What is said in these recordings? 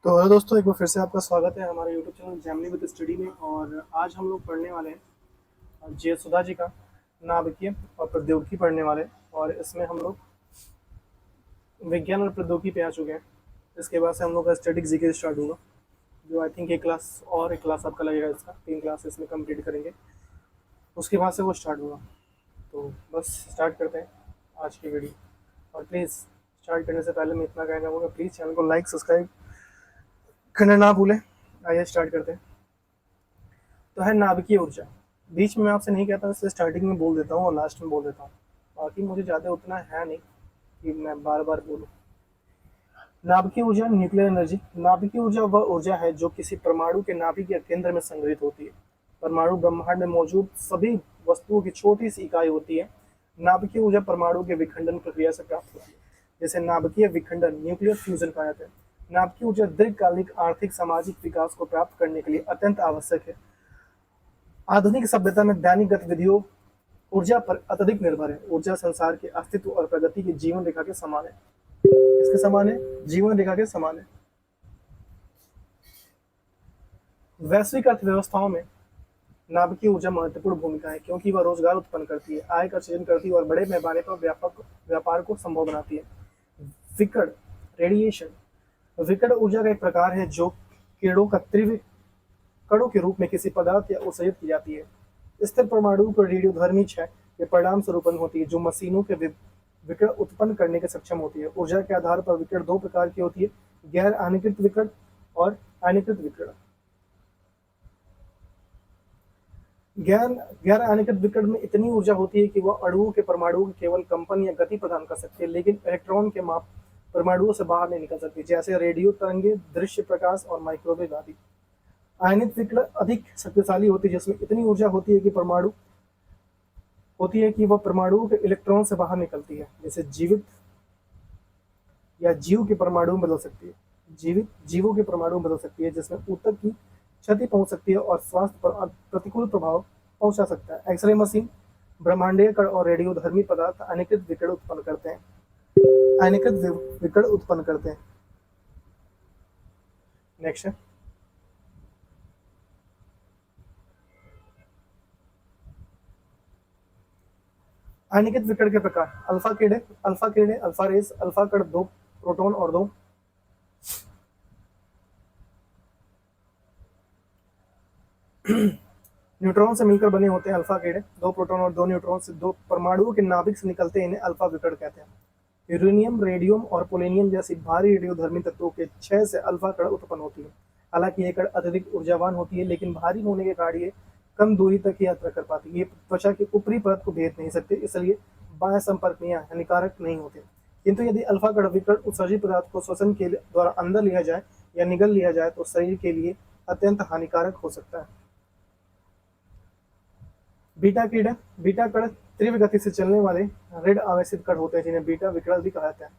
तो हेलो दोस्तों, एक बार फिर से आपका स्वागत है हमारे YouTube channel Gemini with study में। और आज हम लोग पढ़ने वाले हैं जे सुधा जी का नाभिकीय और प्रौद्योगिकी पढ़ने वाले हैं। और इसमें हम लोग विज्ञान और प्रौद्योगिकी पे आ चुके हैं। इसके बाद से हम लोग का स्टैटिक जीके स्टार्ट होगा, जो आई थिंक एक क्लास आपका लगेगा। इसका 3 क्लास इसमें कंप्लीट करेंगे, उसके बाद से वो स्टार्ट होगा। तो बस स्टार्ट करते हैं आज की वीडियो। और प्लीज़ स्टार्ट करने से पहले मैं इतना कहना चाहूँगा, प्लीज़ चैनल को लाइक सब्सक्राइब करना ना भूलें। आइए स्टार्ट करते हैं। तो है नाभिकीय ऊर्जा। बीच में मैं आपसे नहीं कहता, इसलिए स्टार्टिंग में बोल देता हूँ और लास्ट में बोल देता हूँ। बाकी मुझे ज़्यादा उतना है नहीं कि मैं बार बार बोलूँ। नाभिकीय ऊर्जा, न्यूक्लियर एनर्जी। नाभिकीय ऊर्जा वह ऊर्जा है जो किसी परमाणु के नाभिक या केंद्र में संग्रहित होती है। परमाणु ब्रह्मांड में मौजूद सभी वस्तुओं की छोटी सी इकाई होती है। नाभिकीय ऊर्जा परमाणु के विखंडन प्रक्रिया से प्राप्त होती है, जैसे नाभिकीय विखंडन, न्यूक्लियर फ्यूजन कहा जाता है। नाभिकीय ऊर्जा दीर्घकालिक आर्थिक सामाजिक विकास को प्राप्त करने के लिए अत्यंत आवश्यक है। आधुनिक सभ्यता में दैनिक गतिविधियों ऊर्जा पर अत्यधिक निर्भर है। ऊर्जा संसार के अस्तित्व और प्रगति की जीवन रेखा के समान है। इसके समान है, जीवन रेखा के समान है। वैश्विक अर्थव्यवस्थाओं में नाभिकीय ऊर्जा महत्वपूर्ण भूमिका है, क्योंकि वह रोजगार उत्पन्न करती है, आय का सृजन करती है और बड़े पैमाने पर व्यापक व्यापार को संभव बनाती है। विकर्ण रेडिएशन। विकर्ण ऊर्जा का एक प्रकार है जो किरणों का तीव्र कणों के रूप में किसी पदार्थ या उत्सर्जित की जाती है। स्थिर परमाणु को रेडियोधर्मी क्षय के परिणाम स्वरूप होती है, जो मशीनों के विकिरण उत्पन्न करने के सक्षम होती है। ऊर्जा के आधार पर विकिरण दो प्रकार की होती है, गैर आयनीकृत विकिरण और आयनीकृत विकिरण। गैर आयनीकृत विकिरण में इतनी ऊर्जा होती है कि वह अणुओं के परमाणुओं को केवल कंपन या गति प्रदान कर सकती है, लेकिन इलेक्ट्रॉन के माप परमाणुओं से बाहर नहीं निकल सकती, जैसे रेडियो तरंगे, दृश्य प्रकाश और माइक्रोवेव आदि। आयनित विकिरण अधिक शक्तिशाली होती है, जिसमें इतनी ऊर्जा होती है कि वह परमाणुओं के इलेक्ट्रॉन से बाहर निकलती है, जैसे जीवित या जीव के परमाणु में बदल सकती है। जीवित जीवों के परमाणु में बदल सकती है, जिसमें ऊतक की क्षति पहुंच सकती है और स्वास्थ्य पर प्रतिकूल प्रभाव पहुंचा सकता है। एक्सरे मशीन, ब्रह्मांडीय कण और रेडियोधर्मी पदार्थ अनिकृत विकिरण उत्पन्न करते हैं। नेक्स्ट है अनियमित विकिरण के प्रकार। अल्फा किरणें, अल्फा रेस। अल्फा कण दो प्रोटॉन और दो न्यूट्रॉन से मिलकर बने होते हैं। अल्फा किरणें दो प्रोटॉन और दो न्यूट्रॉन से दो परमाणुओं के नाभिक से निकलते हैं, इन्हें अल्फा विकिरण कहते हैं। यूरेनियम, रेडियम और पोलेनियम जैसी भारी रेडियोधर्मी तत्वों के क्षय से अल्फा कण उत्पन्न होती है। हालांकि ये कण अत्यधिक ऊर्जावान होती है, लेकिन भारी होने के कारण ये कम दूरी तक ही यात्रा कर पाती है। ये त्वचा की ऊपरी परत को भेद नहीं सकते, इसलिए बाह्य संपर्क में हानिकारक नहीं होते। किंतु यदि अल्फा कण विकिरण उत्सर्जित पदार्थ को श्वसन के द्वारा अंदर लिया जाए या निगल लिया जाए तो शरीर के लिए अत्यंत हानिकारक हो सकता है। बीटा कण तीव्र गति से चलने वाले ऋण आवेशित कण होते हैं, जिन्हें बीटा विकिरण भी कहा जाता है।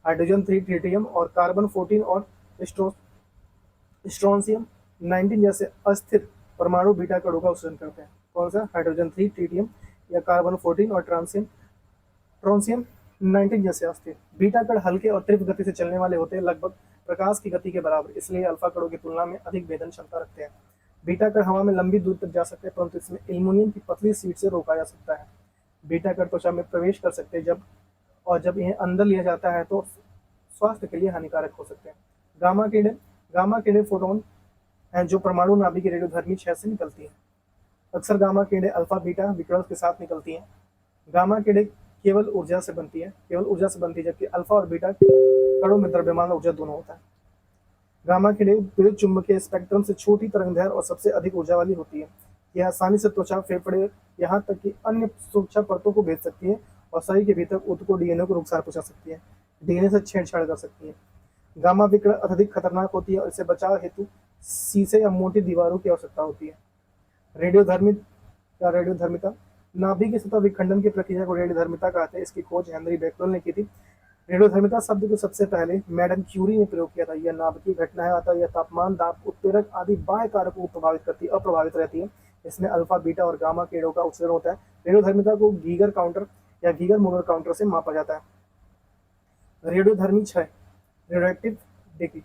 हाइड्रोजन 3 ट्रिटियम और कार्बन 14 और स्ट्रोंसियम 19 जैसे अस्थिर परमाणु बीटा कणों का उत्सर्जन करते हैं। कौन सा? हाइड्रोजन 3 ट्रिटियम या कार्बन 14 और ट्रांसियम 19 जैसे अस्थिर। बीटा कण हल्के और तीव्र गति से चलने वाले होते हैं, लगभग प्रकाश की गति के बराबर, इसलिए अल्फा कणों की तुलना में अधिक भेदन क्षमता रखते हैं। बीटा कण हवा में लंबी दूर तक जा सकते हैं, परंतु इसमें एल्युमिनियम की पतली शीट से रोका जा सकता है। बीटा कण त्वचा में प्रवेश कर सकते हैं, जब इन्हें अंदर लिया जाता है तो स्वास्थ्य के लिए हानिकारक हो सकते हैं। गामा किरणें फोटोन हैं, जो परमाणु नाभिक की रेडियोधर्मी क्षय से निकलती हैं। अक्सर गामा किरणें अल्फा बीटा विकिरण के साथ निकलती हैं। गामा किरणें केवल ऊर्जा से बनती है, जबकि अल्फा और बीटा कणों में द्रव्यमान ऊर्जा दोनों होता है। गामा किरणें विद्युत चुंबकीय स्पेक्ट्रम से छोटी तरंगदैर्घ्य और सबसे अधिक ऊर्जा वाली होती है। यह आसानी से त्वचा, फेफड़े, यहाँ तक कि अन्य सूक्ष्म परतों को भेज सकती है और शरीर के भीतर ऊतकों, डीएनए को नुकसान पहुंचा सकती है, डीएनए से छेड़छाड़ कर सकती है। गामा विकिरण अत्यधिक खतरनाक होती है और इससे बचाव हेतु शीशे या मोटी दीवारों की आवश्यकता होती है। रेडियोधर्मिता। नाभिक की सतह विखंडन की प्रक्रिया को रेडियोधर्मिता कहते हैं। इसकी खोज हेनरी बेकवेल ने की थी। रेडियोधर्मिता शब्द को सबसे पहले मैडम क्यूरी ने प्रयोग किया था। यह नाभिकीय घटना है, अतः यह तापमान, दाब, उत्प्रेरक आदि बाह्य कारकों को अप्रभावित रहती है। इसमें अल्फा, बीटा और गामा किरणों का उत्सर्जन होता है। रेडियोधर्मिता को गीगर काउंटर या गीगर मूलर काउंटर से मापा जाता है। रेडियोधर्मी क्षय, रेडियोएक्टिव डिके।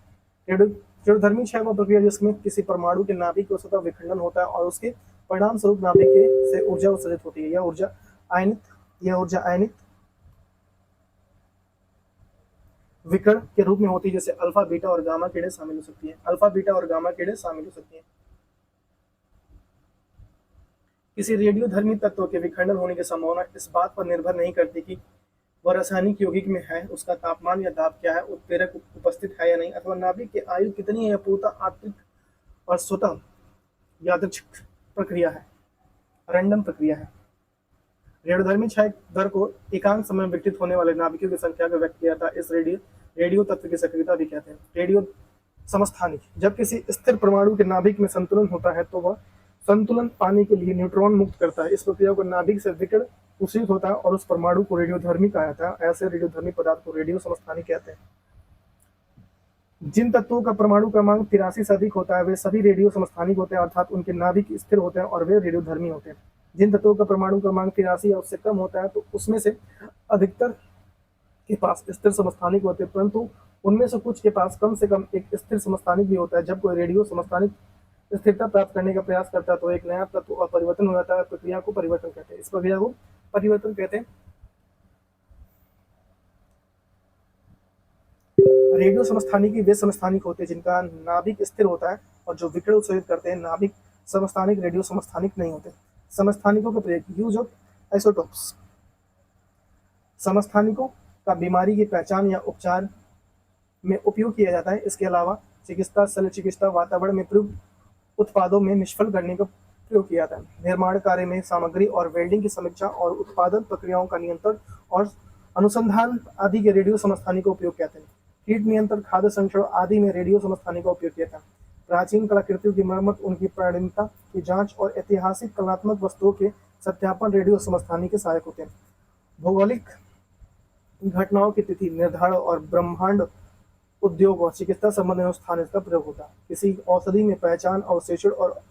रेडियोधर्मी क्षय वह प्रक्रिया जिसमें किसी परमाणु के नाभिक के स्वतः विखंडन होता है और उसके परिणाम स्वरूप नाभिक से ऊर्जा उत्सर्जित होती है। यह ऊर्जा आयनित विकर्ण के रूप में होती है, जैसे अल्फा बीटा और गामा किरणें शामिल हो सकती हैं। अल्फा बीटा और गामा किरणें शामिल हो सकती हैं। किसी रेडियोधर्मी तत्व के विखंडन होने की संभावना इस बात पर निर्भर नहीं करती कि वह रासायनिक यौगिक में है, उसका तापमान या दाब क्या है, उत्प्रेरक उपस्थित है या नहीं, अथवा नाभिक की आयु कितनी है, यह पूर्णतः आंतरिक और स्वतः यादृच्छिक प्रक्रिया है, रैंडम प्रक्रिया है। रेडियोधर्मी क्षय दर को एकांक समय में विकसित होने वाले नाभिकों की संख्या को व्यक्त किया था। इस रेडियो तत्व की सक्रियता भी कहते हैं। रेडियो समस्थानिक, जब किसी स्थिर परमाणु के नाभिक में संतुलन होता है तो वह संतुलन पाने के लिए न्यूट्रॉन मुक्त करता है। इस प्रक्रिया को नाभिक से विकिरण उत्सर्जित होता है और उस परमाणु को रेडियोधर्मी कहा जाता है। ऐसे रेडियोधर्मी पदार्थ को रेडियो समस्थानिक कहते हैं। जिन तत्वों का परमाणु क्रमांक 83 से अधिक होता है वे सभी रेडियो समस्थानिक होते हैं, अर्थात उनके नाभिक स्थिर होते हैं और वे रेडियोधर्मी होते हैं। जिन तत्वों का परमाणु क्रमांक 83 या उससे कम होता है तो उसमें से अधिकतर के पास स्थिर समस्थानिक होते हैं, परंतु उनमें से कुछ के पास कम से कम एक स्थिर समस्थानिक भी होता है। जब कोई रेडियो समस्थानिक स्थिरता प्राप्त करने का प्रयास करता है तो एक नया तत्व और परिवर्तन हो जाता है। प्रक्रिया को परिवर्तन कहते हैं। इस प्रक्रिया को परिवर्तन कहते हैं। रेडियो समस्थानिक वे समस्थानिक होते हैं जिनका नाभिक स्थिर होता है और जो विकिरण उत्सर्जित करते हैं। नाभिक समस्थानिक रेडियो समस्थानिक नहीं होते। समस्थानिकों का प्रयोग, यूज ऑफ आइसोटोप्स। समस्थानिकों का बीमारी की पहचान या उपचार में उपयोग किया जाता है। इसके अलावा चिकित्सा, शल्य चिकित्सा, वातावरण में प्रयुक्त उत्पादों में निष्फल करने का प्रयोग किया जाता है। निर्माण कार्य में सामग्री और वेल्डिंग की समीक्षा और उत्पादन प्रक्रियाओं का नियंत्रण और अनुसंधान आदि के रेडियो समस्थानिक का उपयोग कहते हैं। कीट नियंत्रण, खाद्य संरक्षण आदि में रेडियो समस्थानिक का उपयोग किया जाता है। प्राचीन कलाकृतियों की मरम्मत, उनकी प्राणीनता की जांच और ऐतिहासिक कलात्मक वस्तुओं के सत्यापन रेडियो समस्थानिक के सहायक होते हैं। भौगोलिक घटनाओं की तिथि निर्धारण और ब्रह्मांड उद्योग और चिकित्सा संबंधी अनुष्ठान इसका प्रयोग होता है। किसी औषधि में पहचान, अवशेषण और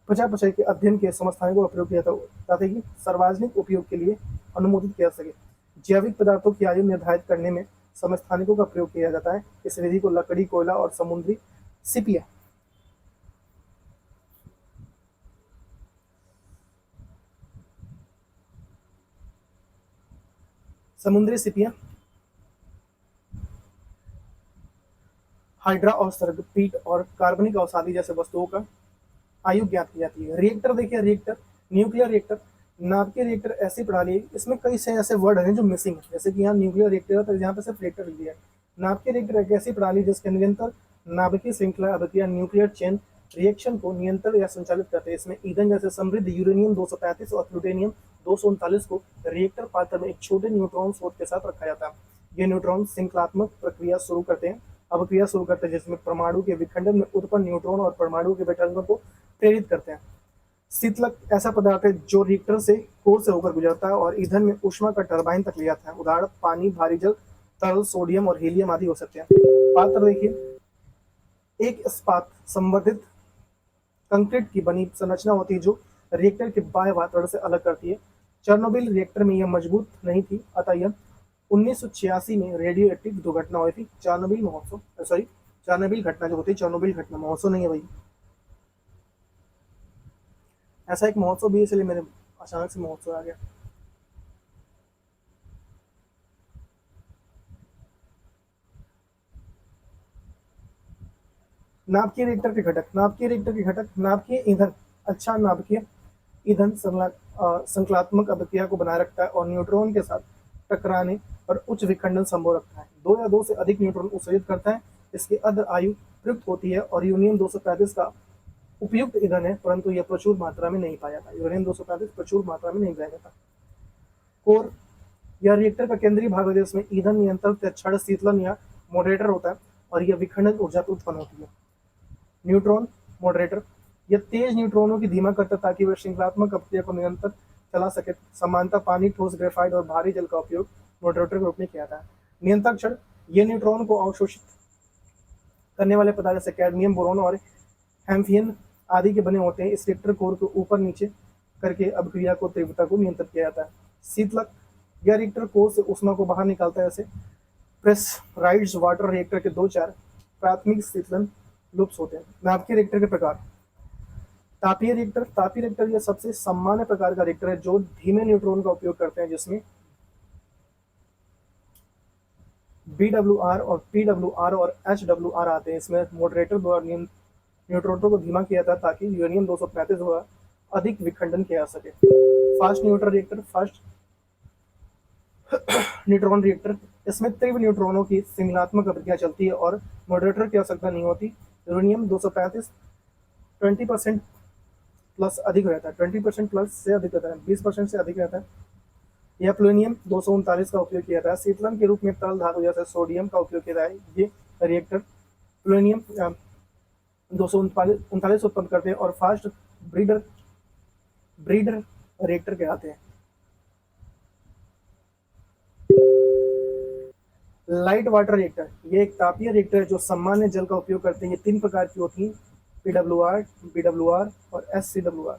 पचापचय के अध्ययन के समस्थानिकों का प्रयोग किया जाता है ताकि सार्वजनिक उपयोग के लिए अनुमोदित किया सके। जैविक पदार्थों की आयु निर्धारित करने में समस्थानिकों का प्रयोग किया जाता है। इस विधि को लकड़ी, कोयला और समुद्री सिपिया हाइड्रा और सर्गपीट और कार्बनिक अवसादी जैसे वस्तुओं का आयु ज्ञात की जाती है। रिएक्टर देखिए, रिएक्टर, न्यूक्लियर रिएक्टर, नाभिकीय रिएक्टर ऐसी प्रणाली है, इसमें कई से ऐसे वर्ड हैं जो मिसिंग है, जैसे कि यहाँ न्यूक्लियर रिएक्टर है तो यहाँ पे सिर्फ रिएक्टर लिख दिया है। नाभिकीय रिएक्टर एक ऐसी प्रणाली जिसके निरंतर नाभिकीय श्रृंखला अभिक्रिया न्यूक्लियर चेन रिएक्शन को नियंत्रण या संचालित करते हैं। इसमें ईंधन जैसे समृद्ध यूरेनियम 235 और प्लूटोनियम 239 को रिएक्टर पात्र में एक छोटे न्यूट्रॉन स्रोत के साथ रखा जाता है। ये न्यूट्रॉन श्रृंखलात्मक प्रक्रिया शुरू करते हैं जिसमें परमाणु के विखंडन में उत्पन्न न्यूट्रॉन और परमाणु के विखंडन को प्रेरित करते हैं। शीतलक ऐसा पदार्थ है जो रिएक्टर से कोर से होकर गुजरता है और ईंधन में ऊष्मा का टरबाइन तक ले जाता है। उदाहरण पानी, भारी जल, तरल, सोडियम और हीलियम आदि हो सकते हैं। पात्र देखिए, एक इस्पात संवर्धित कंक्रीट की बनी संरचना होती है जो रिएक्टर के बाह्य वातावरण से अलग करती है। चेर्नोबिल रिएक्टर में यह मजबूत नहीं थी, अतः यह 1986 में रेडियो एक्टिव दुर्घटना हुई थी। चेर्नोबिल घटना जो होती है, चेर्नोबिल घटना, महोत्सव नहीं है भाई, ऐसा एक महोत्सव भी है, इसलिए मेरे अचानक से महोत्सव आ गया। नाभिकीय रिएक्टर के घटक, नाभिकीय ईंधन, अच्छा नाभिकीय ईंधन संकलात्मक अभिक्रिया को बनाए रखता है और न्यूट्रॉन के साथ टकराने पर उच्च विखंडन संभव रखता है। 2 या 2 से अधिक न्यूट्रॉन उत्सर्जित करता है। इसकी अर्ध आयु प्रयुक्त होती है और यूरेनियम 235 का उपयुक्त ईंधन है, परंतु यह प्रचुर मात्रा में नहीं पाया जाता। यूरेनियम 235 प्रचुर मात्रा में नहीं पाया जाता। कोर या रिएक्टर का केंद्रीय भाग है जिसमें ईंधन नियंत्रण, क्षण शीतलन या मॉडरेटर होता है और यह विखंडन ऊर्जा उत्पन्न होती है। न्यूट्रॉन मॉडरेटर, यह तेज न्यूट्रॉनों की धीमा करता ताकि वह श्रृंखलात्मक अभिक्रिया को निरंतर चला सके। समानता पानी, ठोस, ग्रेफाइट और भारी जल का उपयोग मॉडरेटर के रूप में किया जाता है। नियंत्रक क्षण, ये न्यूट्रॉन को अवशोषित करने वाले पदार्थ जैसे कैडमियम, बोरॉन और हैम्फियन आदि के बने होते हैं। इस रिएक्टर कोर को ऊपर नीचे करके अभिक्रिया को तीव्रता को नियंत्रित किया जाता है। शीतलक, यह रिएक्टर कोर से ऊष्मा को बाहर निकालता है। जैसे प्रेशराइज्ड वाटर रिएक्टर के 2-4 प्राथमिक शीतलन लुप्त होते हैं। नाभिकीय रिएक्टर के प्रकार। तापीय रिएक्टर यह सबसे सामान्य प्रकार का रिएक्टर है जो धीमे न्यूट्रॉन का उपयोग करते हैं, जिसमें BWR और PWR और HWR आते हैं। इसमें मॉडरेटर द्वारा न्यूट्रॉनों को धीमा किया था ताकि यूरेनियम 235 द्वारा अधिक विखंडन किया जा सके। Fast neutron reactor, fast neutron reactor, इसमें तीव्र न्यूट्रॉनों की सिंगलात्मक अभिक्रिया चलती है और मॉडरेटर की आवश्यकता नहीं होती। यूरेनियम 235 20% प्लस अधिक रहता है, 20% प्लस से अधिक रहता है, 20% से अधिक रहता है। यह प्लूटोनियम 239 का उपयोग किया जाता है। शीतलन के रूप में तरल धातु जैसे सोडियम का उपयोग किया जाता है। ये रिएक्टर प्लूटोनियम 239 उत्पन्न करते हैं और फास्ट ब्रीडर रिएक्टर कहलाते हैं। लाइट वाटर रिएक्टर, ये एक तापीय रिएक्टर है जो सामान्य जल का उपयोग करते हैं। ये 3 प्रकार की होती हैं, PWR, BWR और SCWR।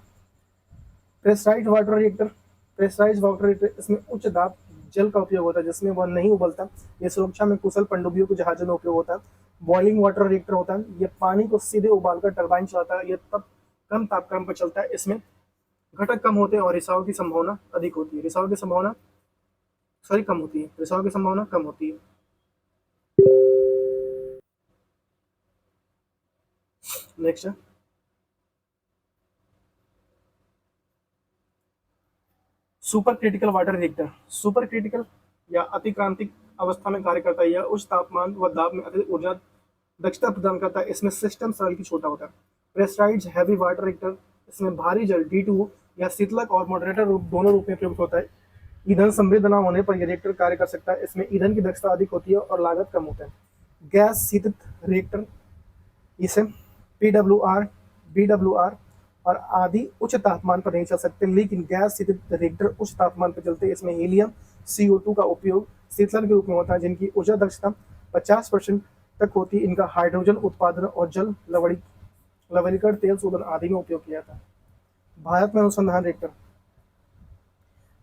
प्रेशराइज्ड वाटर रिएक्टर, इसमें उच्च दाब जल का उपयोग होता है जिसमें वह नहीं उबलता। ये सुरक्षा में कुशल पनडुब्बियों के जहाजों में उपयोग होता है। बॉइलिंग वाटर रिएक्टर होता है, ये पानी को सीधे उबालकर टरबाइन चलाता है। ये तब कम तापमान पर चलता है। इसमें घटक कम होते हैं और रिसाव की संभावना अधिक होती है। रिसाव की संभावना कम होती है। नेक्स्ट है super critical water reactor. Super critical या अतिक्रांतिक अवस्था में कार्य करता है। यह उच्च तापमान व दाब में अतिरिक्त ऊर्जा दक्षता प्रदान करता है। इसमें सिस्टम सरल की छोटा होता है। प्रेशराइज्ड हैवी वाटर रिएक्टर, इसमें भारी जल D2 या शीतलक और मॉडरेटर रूप दोनों रूप में प्रयुक्त होता है। ईंधन समृद्ध न होने पर यह रिएक्टर कार्य कर सकता है। इसमें ईंधन की दक्षता अधिक होती है और लागत कम होता है। गैस शीतित रिएक्टर, इसे PWR, BWR और आदि उच्च तापमान पर नहीं चल सकते, लेकिन गैस शीतित रिएक्टर उच्च तापमान पर चलते हैं। इसमें हीलियम CO2 का उपयोग शीतलन के रूप में होता है, जिनकी ऊर्जा दक्षता 50% तक होती है। इनका हाइड्रोजन उत्पादन और जल लवणीकरण, तेल शोधन आदि में उपयोग किया जाता है। भारत में अनुसंधान रिएक्टर,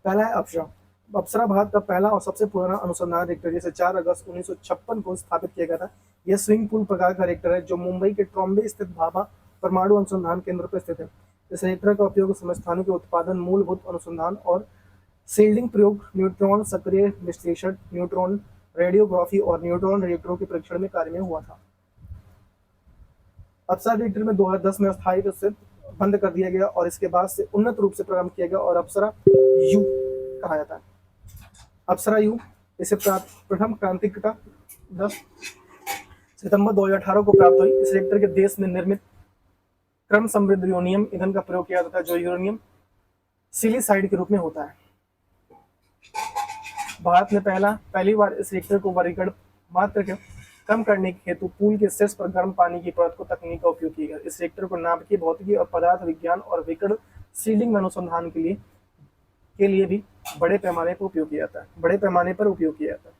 पहला है अप्सरा। अप्सरा भारत का पहला और सबसे पुराना अनुसंधान रिएक्टर, जिसे 4 अगस्त 1956 को स्थापित किया गया था। यह स्विंग पूल प्रकार का रिएक्टर है जो मुंबई के ट्रॉम्बे स्थित भाभा परमाणु अनुसंधान केंद्र पर स्थित है। इस रिएक्टर का उपयोग समस्थानिकों के उत्पादन, मूलभूत अनुसंधान और शील्डिंग प्रयोग, न्यूट्रॉन सक्रिय विश्लेषण, न्यूट्रॉन रेडियोग्राफी और न्यूट्रॉन रिएक्टरों के परीक्षण में कार्य में हुआ था। अप्सरा रिएक्टर में 2010 में अस्थायी रूप से बंद कर दिया गया और इसके बाद से उन्नत रूप से प्रारंभ किया गया और अप्सरा यू कहा जाता है। अप्सरा यू, इसे प्रथम क्रांतिकता 10 सितंबर 2018 को प्राप्त हुई। इस रिएक्टर के देश में निर्मित क्रम समृद्ध यूरेनियम ईंधन का प्रयोग किया जाता है जो यूरेनियम सिलिसाइड के रूप में होता है। भारत ने पहली बार इस रिएक्टर को वर्गीकरण मात्र के कम करने के हेतु पूल के शीर्ष पर गर्म पानी की परत को तकनीक का उपयोग किया गया। इस रिएक्टर को नाभिकीय भौतिकी और पदार्थ विज्ञान और विकिरण शील्डिंग में अनुसंधान के लिए भी बड़े पैमाने पर उपयोग किया जाता है।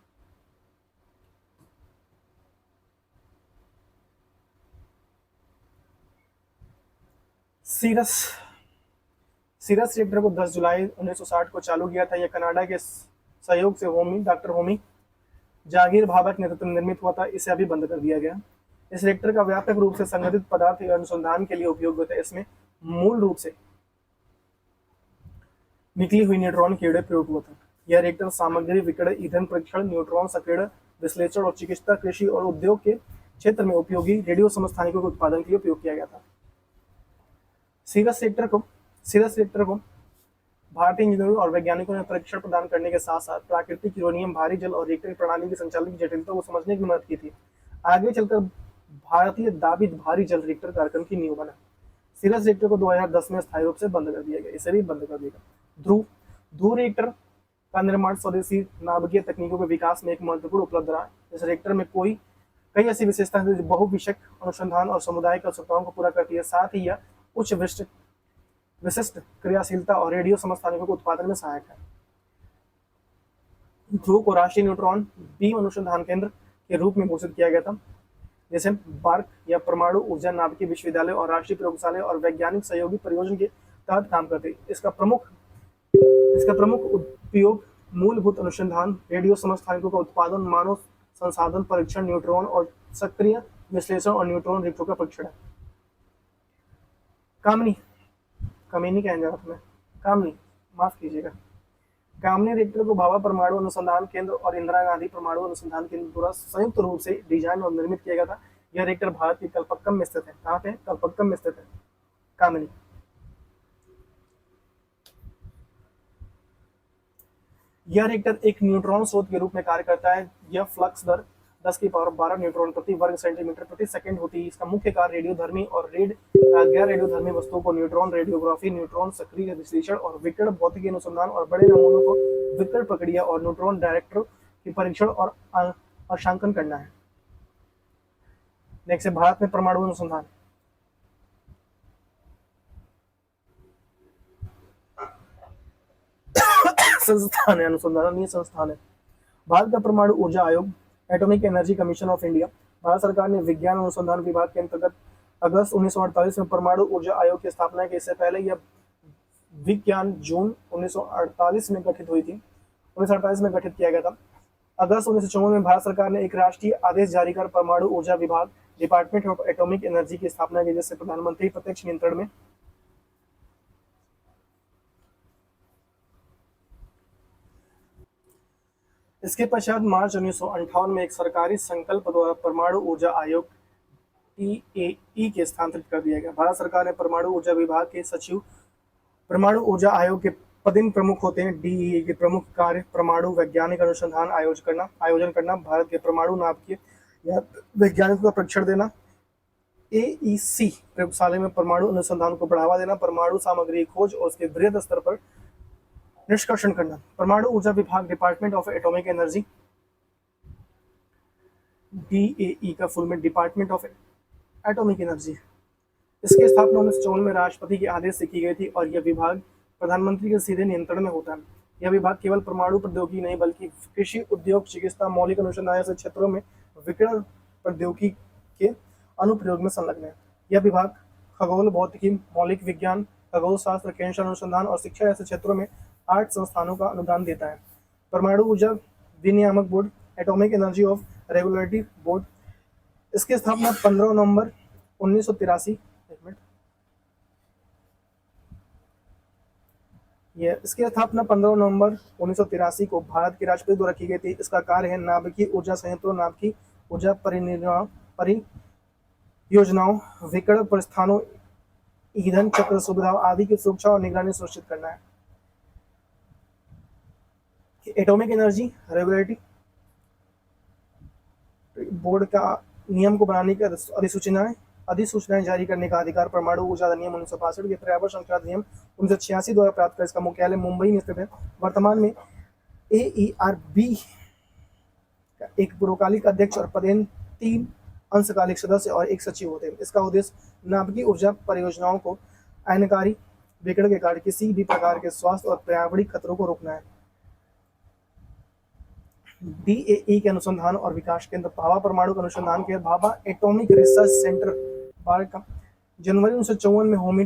सीरस रिएक्टर को 10 जुलाई 1960 को चालू किया था। यह कनाडा के सहयोग से डॉक्टर होमी जहांगीर भाभा के नेतृत्व में निर्मित हुआ था। इसे अभी बंद कर दिया गया। इस रिएक्टर का व्यापक रूप से संगठित पदार्थ अनुसंधान के लिए उपयोग होता है। इसमें मूल रूप से निकली हुई न्यूट्रॉन किरणें प्रयोग हुआ था। यह रिएक्टर सामग्री विकिरण, ईंधन परीक्षण, न्यूट्रॉन सक्रियण विश्लेषण और चिकित्सा, कृषि और उद्योग के क्षेत्र में उपयोगी रेडियो समस्थानिकों के उत्पादन के लिए उपयोग किया गया था। सीरस रिएक्टर को भारतीय इंजीनियरों और वैज्ञानिकों ने परीक्षण प्रदान करने के साथ साथ प्राकृतिक यूरेनियम, भारी जल और रिएक्टर प्रणाली के संचालन की जटिलता को समझने की मदद की थी। आगे चलकर भारतीय दाबित भारी जल रिएक्टर कार्यक्रम की नींव बना। सीरस रिएक्टर को 2010 में स्थायी रूप से बंद कर दिया गया। इसे भी बंद कर दिया गया। ध्रुव रिएक्टर का निर्माण स्वदेशी नाभिकीय तकनीकों के विकास में एक महत्वपूर्ण उपलब्ध रहा। इस रिएक्टर में कई ऐसी विशेषताएं हैं जो बहुविषयक अनुसंधान और समुदाय की आवश्यकताओं को पूरा करती है। साथ ही यह उच्च विशिष्ट क्रियाशीलता और रेडियो समस्थानिकों के उत्पादन में सहायक है। ध्रुव को राष्ट्रीय न्यूट्रॉन बीम अनुसंधान केंद्र के रूप में घोषित किया गया था, जैसे बार्क या परमाणु ऊर्जा नाभिकीय विश्वविद्यालय और राष्ट्रीय प्रयोगशाला और वैज्ञानिक सहयोगी परियोजना के तहत काम करते हैं। इसका प्रमुख उपयोग मूलभूत अनुसंधान, रेडियो समस्थानिकों का उत्पादन, मानव संसाधन परीक्षण, न्यूट्रॉन और सक्रिय विश्लेषण और न्यूट्रॉन रिक्तों का परीक्षण है। कामनी कमीनी कहेंगे तुम्हें, कामनी माफ कीजिएगा। कामनी रिएक्टर को भाभा परमाणु अनुसंधान केंद्र और इंदिरा गांधी परमाणु अनुसंधान केंद्र द्वारा संयुक्त रूप से डिजाइन और निर्मित किया गया था। यह रिएक्टर भारत के कलपक्कम में स्थित है। कहाँ पे? कलपक्कम में स्थित है कामनी। यह रिएक्टर एक न्यूट्रॉन स्रोत के रूप में कार्य करता है। यह फ्लक्स दर 10⁻12 न्यूट्रॉन प्रति वर्ग सेंटीमीटर प्रति सेकंड होती है। इसका मुख्य कार्य रेडियोधर्मी और गैर रेडियोधर्मी वस्तुओं को न्यूट्रॉन रेडियोग्राफी, न्यूट्रॉन सक्रिय विश्लेषण और विकिरण भौतिकी अनुसंधान और बड़े नमूनों को विकिरण प्रक्रिया और न्यूट्रॉन डायरेक्टर के परीक्षण और अंशांकन करना है। नेक्स्ट है भारत में परमाणु अनुसंधान। संस्थान है, अनुसंधान संस्थान है। भारत का परमाणु ऊर्जा आयोग, atomic energy commission of India, Bharat सरकार ने विज्ञान अनुसंधान विभाग के अंतर्गत अगस्त 1948 में परमाणु ऊर्जा आयोग की स्थापना की। इससे पहले यह विज्ञान जून 1948 में गठित हुई थी, 1948 में गठित किया गया था। अगस्त 1954 में भारत सरकार ने एक राष्ट्रीय आदेश जारी कर परमाणु ऊर्जा विभाग, डिपार्टमेंट ऑफ एटॉमिक एनर्जी की स्थापना की, जिससे प्रधानमंत्री प्रत्यक्ष नियंत्रण में। इसके पश्चात मार्च 1958 में एक सरकारी संकल्प द्वारा परमाणु ऊर्जा आयोग TAE के स्थानांतरित कर दिया गया। भारत सरकार ने परमाणु ऊर्जा विभाग के सचिव परमाणु ऊर्जा आयोग के पदेन प्रमुख होते हैं। DEA के प्रमुख कार्य परमाणु वैज्ञानिक अनुसंधान आयोजन करना, भारत के परमाणु नाभिकीय या वैज्ञानिकों का परीक्षण देना, AEC प्रयोगशाला में परमाणु अनुसंधान को बढ़ावा देना, परमाणु सामग्री खोज और उसके बृहद स्तर पर निष्कर्षण करना। परमाणु ऊर्जा विभाग, department of atomic energy, DAE का फुल में डिपार्टमेंट ऑफ एटॉमिक एनर्जी। इसकी स्थापना 1954 में राष्ट्रपति के आदेश से की गई थी और यह विभाग प्रधानमंत्री के सीधे नियंत्रण में होता है। यह विभाग केवल परमाणु प्रौद्योगिकी नहीं बल्कि कृषि, उद्योग, चिकित्सा, मौलिक अनुसंधान जैसे क्षेत्रों में विकिरण प्रौद्योगिकी के अनुप्रयोग में संलग्न है। यह विभाग खगोल, भौतिकी, मौलिक विज्ञान, खगोल शास्त्र, कैंसर अनुसंधान और शिक्षा जैसे क्षेत्रों में 8 संस्थानों का अनुदान देता है। परमाणु ऊर्जा विनियामक board, atomic energy of regulatory board, इसकी स्थापना 15 नवंबर 1983 इसकी स्थापना 15 नवंबर 1983 को भारत के राष्ट्रपति द्वारा की गई थी। इसका कार्य है नाभिकीय ऊर्जा संयंत्रों, नाभिकीय ऊर्जा परियोजनाओं, विकिरण प्रस्थानों, ईंधन चक्र सुविधाओं आदि की सुरक्षा और निगरानी सुनिश्चित करना है। एटॉमिक एनर्जी रेगुलेटरी बोर्ड का नियम को बनाने की अधिसूचनाएं जारी करने का अधिकार परमाणु ऊर्जा अधिनियम 1965 के पर्यावरण संरक्षण अधिनियम 1986 द्वारा प्राप्त कर। इसका मुख्यालय मुंबई में स्थित है। वर्तमान में AERB का एक पूर्वकालिक अध्यक्ष और पदेन 3 अंशकालिक सदस्य और 1 सचिव होते हैं। इसका उद्देश्य नाभिकीय ऊर्जा परियोजनाओं को आयनकारी विकिरण के कारण किसी भी प्रकार के स्वास्थ्य और पर्यावरणीय खतरों को रोकना है। DAE के अनुसंधान और विकास केंद्र, भाभा परमाणु अनुसंधान केंद्र, Bhabha atomic research centre Bharat का जनवरी 1954 में होमी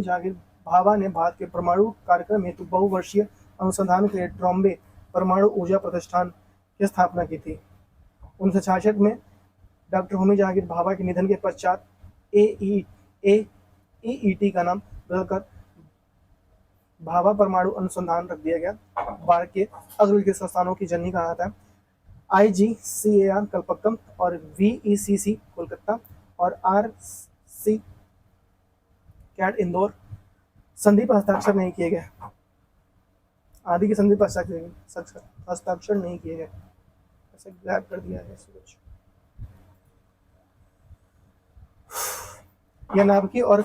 जहांगीर भाभा ने भारत के परमाणु कार्यक्रम हेतु बहुवर्षीय अनुसंधान के लिए ट्रॉम्बे परमाणु ऊर्जा प्रतिष्ठान की स्थापना की थी। 1966 में डॉक्टर होमी जहांगीर भाभा के निधन के पश्चात AET का नाम बदलकर भाभा परमाणु अनुसंधान रख दिया गया। भारत के अग्रलिखित संस्थानों की जननी कहा जाता है IGCAR कलपक्कम और VECC कोलकाता और RC-CAT इंदौर। संधि पर हस्ताक्षर नहीं किए गए, आदि की संधि पर हस्ताक्षर नहीं किए गए, ऐसे गैप कर दिया है कुछ। यह नाभिकीय और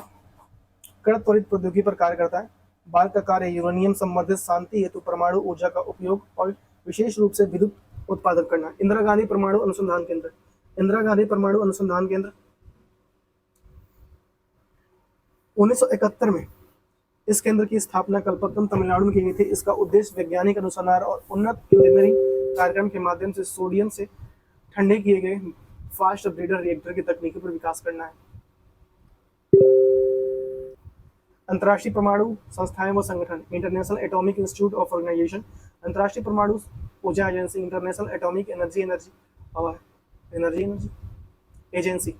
कण त्वरित प्रौद्योगिकी पर कार्य करता है। भारत का कार्य यूरेनियम संवर्धित शांति हेतु परमाणु ऊर्जा का उपयोग और विशेष रूप से विद्युत उत्पादन करना। इंदिरा गांधी परमाणु अनुसंधान केंद्र, इंदिरा गांधी परमाणु अनुसंधान केंद्र 1971 में इस केंद्र की स्थापना कलपक्कम तमिलनाडु में की गई थी। इसका उद्देश्य वैज्ञानिक अनुसंधान और उन्नत इंजीनियरिंग कार्यक्रम के माध्यम से सोडियम से ठंडे किए गए फास्ट ब्रीडर रिएक्टर की तकनीकी पर विकास करना है। अंतर्राष्ट्रीय परमाणु संस्थाएं व संगठन, international atomic institute of organization, अंतर्राष्ट्रीय परमाणु ऊर्जा agency, international atomic energy agency,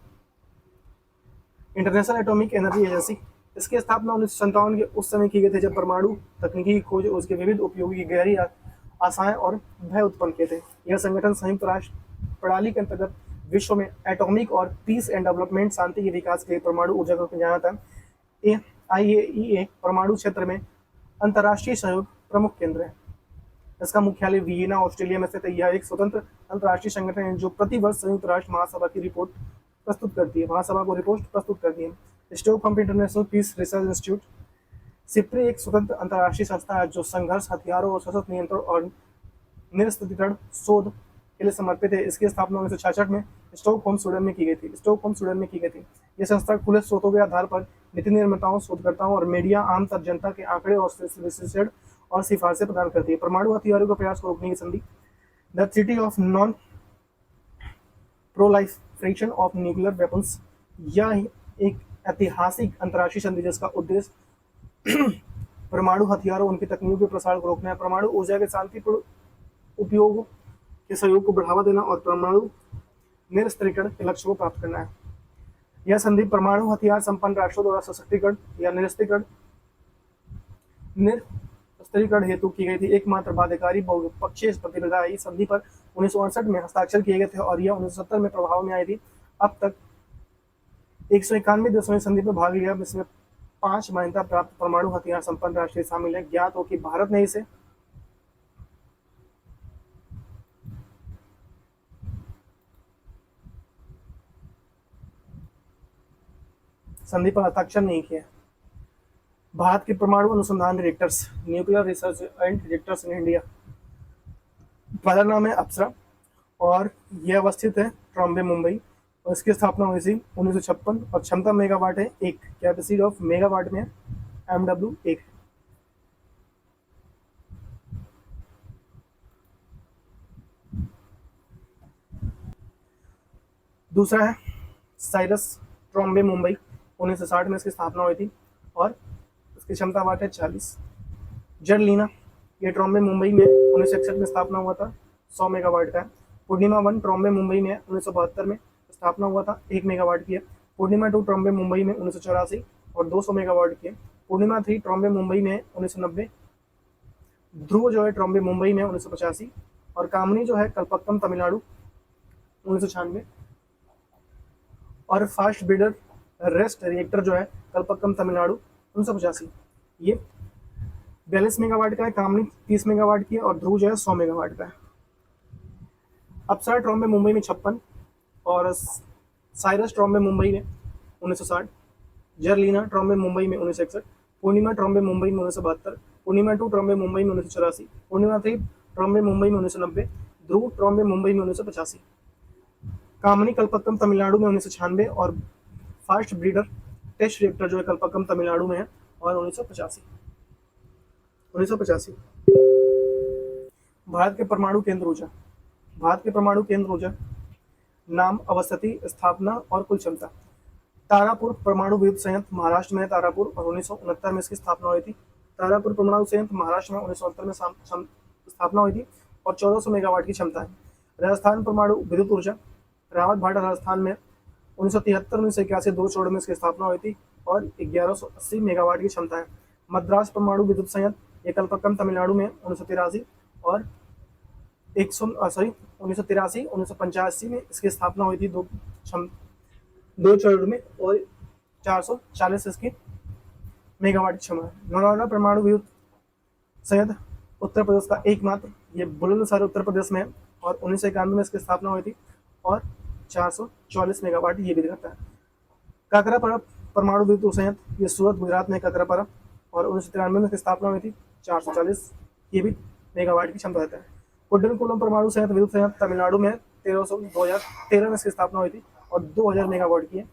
international atomic energy agency. इसकी स्थापना 1957 के उस समय की गई थी जब परमाणु तकनीकी की खोज और उसके विविध उपयोगों की गहरी आशाएं और भय उत्पन्न किए थे। यह संगठन संयुक्त राष्ट्र प्रणाली के अंतर्गत विश्व में एटॉमिक और पीस एंड डेवलपमेंट शांति के विकास के लिए परमाणु ऊर्जा को जाना था। IAEA परमाणु क्षेत्र में अंतर्राष्ट्रीय सहयोग प्रमुख केंद्र है। इसका मुख्यालय वियना ऑस्ट्रेलिया में स्थित है। यह एक स्वतंत्र अंतर्राष्ट्रीय संगठन है जो प्रति वर्ष संयुक्त राष्ट्र महासभा की रिपोर्ट प्रस्तुत करती है, महासभा को रिपोर्ट प्रस्तुत करती है। Stockholm international peace research institute SIPRI एक स्वतंत्र अंतर्राष्ट्रीय संस्था है जो संघर्ष, हथियारों और सशस्त्र नियंत्रण और निरस्त्रीकरण शोध के लिए समर्पित है। इसकी स्थापना 1966 में स्टॉकहोम स्वीडन में की गई थी। यह संस्था खुले स्रोतों के आधार पर नीति निर्माताओं, शोधकर्ताओं और मीडिया आमतौर जनता के आंकड़े और विश्लेषण और सिफारिशें प्रदान करती है। परमाणु हथियारों के प्रयास को रोकने की संधि, the treaty of non proliferation of nuclear weapons, यह एक ऐतिहासिक अंतर्राष्ट्रीय संधि जिसका उद्देश्य परमाणु हथियारों उनकी तकनीकों के प्रसार को रोकना है, परमाणु ऊर्जा के शांतिपूर्ण उपयोग के सहयोग को बढ़ावा देना और परमाणु निरस्त्रीकरण के लक्ष्य को प्राप्त करना है। यह संधि परमाणु हथियार संपन्न राष्ट्रों द्वारा सशक्तिकरण या निरस्त्रीकरण हेतु की गई थी। एकमात्र बाध्यकारी बहुपक्षीय प्रतिबद्धता है। इस संधि पर 1968 में हस्ताक्षर किए गए थे और यह 1970 में प्रभाव में आई थी। अब तक 191 देशों ने संधि पर भाग लिया, जिसमें 5 मान्यता प्राप्त परमाणु हथियार संपन्न राष्ट्र शामिल है। ज्ञात हो कि भारत ने इसे संधि पर हस्ताक्षर नहीं किया। भारत के परमाणु अनुसंधान directors, nuclear research and directors in India, पहला नाम है अप्सरा और यह अवस्थित है ट्रॉम्बे, मुंबई। और इसकी स्थापना हुई थी 1956 और क्षमता मेगावाट है, एक कैपेसिटी ऑफ मेगावाट में MW 1। दूसरा है साइरस ट्रॉम्बे, मुंबई, 1960 में इसकी स्थापना हुई थी और इसकी क्षमता वाट है 40। जर्लिना, ये ट्रॉम्बे मुंबई में 1961 में स्थापना हुआ था, 100 मेगावाट का है। पूर्णिमा 1 ट्रॉम्बे मुंबई में 1972 में स्थापना हुआ था, 1 मेगावाट की है। पूर्णिमा 2 ट्रॉम्बे मुंबई में 1984 और 200 मेगावाट की है। पूर्णिमा 3 ट्रॉम्बे मुंबई में 1990। ध्रुव जो है ट्रॉम्बे मुंबई में 1985 और कामनी जो है कलपक्कम तमिलनाडु 1996 और फास्ट ब्रीडर रेस्ट रिएक्टर जो है कलपक्कम तमिलनाडु 1985। ये 42 मेगावाट का है, कामनी 30 मेगावाट की है और ध्रुव जो है 100 मेगावाट का है। अप्सरा ट्रॉम्बे मुंबई में 56 और साइरस ट्रॉम्बे मुंबई में 1960। जर्लिना ट्रॉम्बे मुंबई में 1961। पूर्णिमा ट्रॉम्बे मुंबई में 1972। पूर्णिमा 2 ट्रॉम्बे मुंबई में 1984। पूर्णिमा 3 ट्रॉम्बे मुंबई में 1990। ध्रुव ट्रॉम्बे मुंबई में 1985। कामनी कलपक्कम तमिलनाडु में 1996 और फास्ट ब्रीडर टेस्ट रिएक्टर जो है कलपक्कम तमिलनाडु में है और 1985। भारत के परमाणु केंद्र ऊर्जा, भारत के परमाणु केंद्र ऊर्जा नाम, अवस्थिति, स्थापना और कुल क्षमता। तारापुर परमाणु विद्युत संयंत्र महाराष्ट्र में, तारापुर, और 1969 में इसकी स्थापना हुई थी। तारापुर परमाणु संयंत्र महाराष्ट्र में 1969 में स्थापना हुई थी और 1400 मेगावाट की क्षमता है। राजस्थान परमाणु विद्युत ऊर्जा, रावत भाटा राजस्थान में 1973-1981 2 चरण में इसकी स्थापना हुई थी और 1180 मेगावाट की क्षमता है। मद्रास परमाणु विद्युत संयंत्र, ये कलपक्कम तमिलनाडु में 1983 और 1985 में इसकी स्थापना हुई थी, 2 चरण में और 440 इसकी मेगावाट की क्षमता है। नौलाना परमाणु विद्युत संयंत्र उत्तर प्रदेश का एकमात्र, ये बुलंदशहर उत्तर प्रदेश में और 1991 में इसकी स्थापना हुई थी और 444 मेगावाट ये भी दिखाता है। काकरापरा परमाणु विद्युत संयंत्र, ये सूरत गुजरात में काकरापरा और 1993 में इसकी स्थापना हुई थी, 440 ये भी मेगावाट की क्षमता देता है। कुड्डनकुलम परमाणु संयंत्र विद्युत संयंत्र तमिलनाडु में 2013 में इसकी स्थापना हुई थी और 2000 मेगावाट की है।